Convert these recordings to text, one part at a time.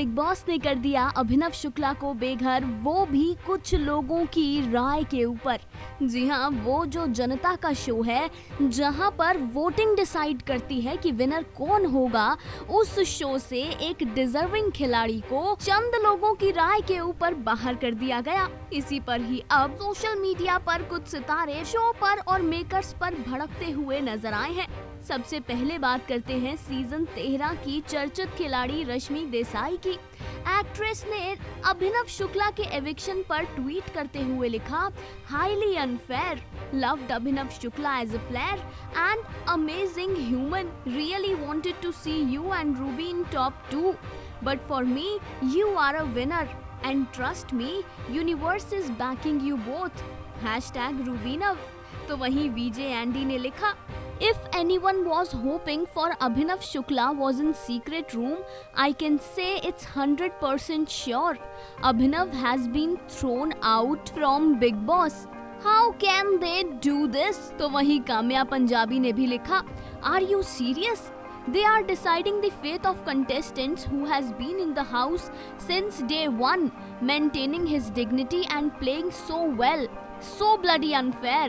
Big boss ने कर दिया अभिनव शुक्ला को बेघर, वो भी कुछ लोगों की राय के ऊपर। जी हाँ, वो जो जनता का शो है जहां पर वोटिंग डिसाइड करती है कि विनर कौन होगा, उस शो से एक डिजर्विंग खिलाड़ी को चंद लोगों की राय के ऊपर बाहर कर दिया गया। इसी पर ही अब सोशल मीडिया पर कुछ सितारे शो पर और मेकर्स पर भड़कते हुए नजर आए हैं। सबसे पहले बात करते हैं सीजन 13 की चर्चित खिलाड़ी रश्मि देसाई की। एक्ट्रेस ने अभिनव शुक्ला के एविक्शन पर ट्वीट करते हुए लिखा, highly unfair, loved Abhinav Shukla as a player and amazing human, really wanted to see you and Rubi in top 2, but for me you are a winner and trust me, universe is backing you both, #Rubinav. तो वहीं वीजे Andy ने लिखा, If anyone was hoping for Abhinav Shukla was in secret room, I can say it's 100% sure. Abhinav has been thrown out from Big Boss. How can they do this? तो वहीं काम्या पंजाबी ने भी लिखा, Are you serious? They are deciding the fate of contestants who has been in the house since day one, maintaining his dignity and playing so well. So bloody unfair.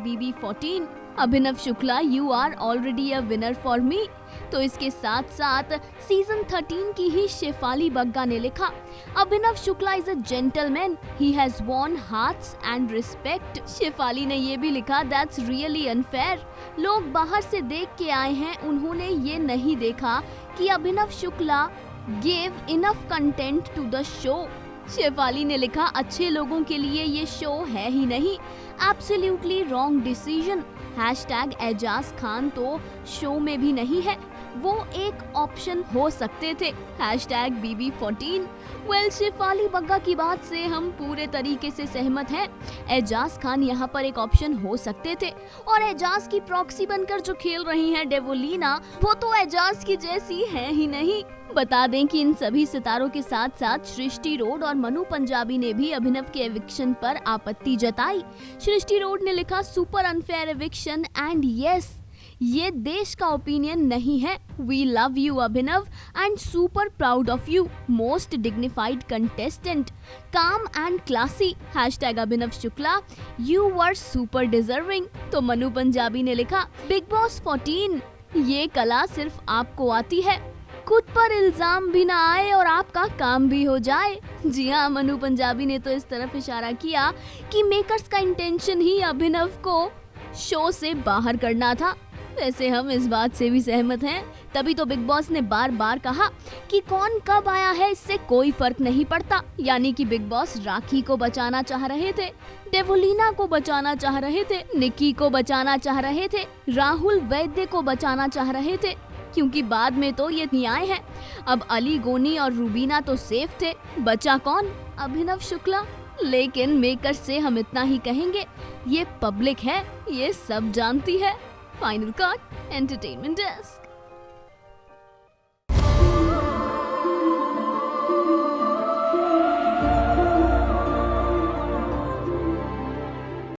#BB14. Abhinav Shukla, you are already a winner for me. तो इसके साथ साथ season 13 की ही शेफाली बग्गा ने लिखा, Abhinav Shukla is a gentleman, he has won hearts and respect. Shefali ने ये भी लिखा, दैट्स रियली अनफेयर। लोग बाहर से देख के आए हैं, उन्होंने ये नहीं देखा कि Abhinav Shukla gave enough content to the show. Shefali ने लिखा, अच्छे लोगों के लिए ये शो है ही नहीं, absolutely wrong decision. #Ejaz Khan तो शो में भी नहीं है, वो एक ऑप्शन हो सकते थे। #BB14। वेल, शेफाली बग्गा की बात से हम पूरे तरीके से सहमत हैं। एजाज खान यहाँ पर एक ऑप्शन हो सकते थे, और एजाज की प्रॉक्सी बनकर जो खेल रही हैं डेवोलिना, वो तो एजाज की जैसी है ही नहीं। बता दें कि इन सभी सितारों के साथ साथ सृष्टि रोड और मनु पंजाबी ने भी अभिनव के एविक्शन पर आपत्ति जताई। सृष्टि रोड ने लिखा, super unfair eviction and yes, ये देश का ओपिनियन नहीं है। We love you Abhinav and super proud of you, most dignified contestant, calm and classy. #Abhinav Shukla, you were super deserving. तो मनु पंजाबी ने लिखा, बिग बॉस 14, ये कला सिर्फ आपको आती है, खुद पर इल्जाम भी ना आए और आपका काम भी हो जाए। जी हाँ, मनु पंजाबी ने तो इस तरफ इशारा किया कि मेकर्स का इंटेंशन ही अभिनव को शो से बाहर करना था। वैसे हम इस बात से भी सहमत हैं, तभी तो बिग बॉस ने बार बार कहा कि कौन कब आया है इससे कोई फर्क नहीं पड़ता। यानी कि बिग बॉस राखी को बचाना चाह रहे थे, डेवोलिना को बचाना चाह रहे थे, निकी को बचाना चाह रहे थे, राहुल वैद्य को बचाना चाह रहे थे, क्योंकि बाद में तो ये न्याय है। अब अली गोनी और रूबीना तो सेफ थे, बचा कौन? अभिनव शुक्ला। लेकिन मेकर से हम इतना ही कहेंगे, ये पब्लिक है, ये सब जानती है। Final cut, entertainment desk.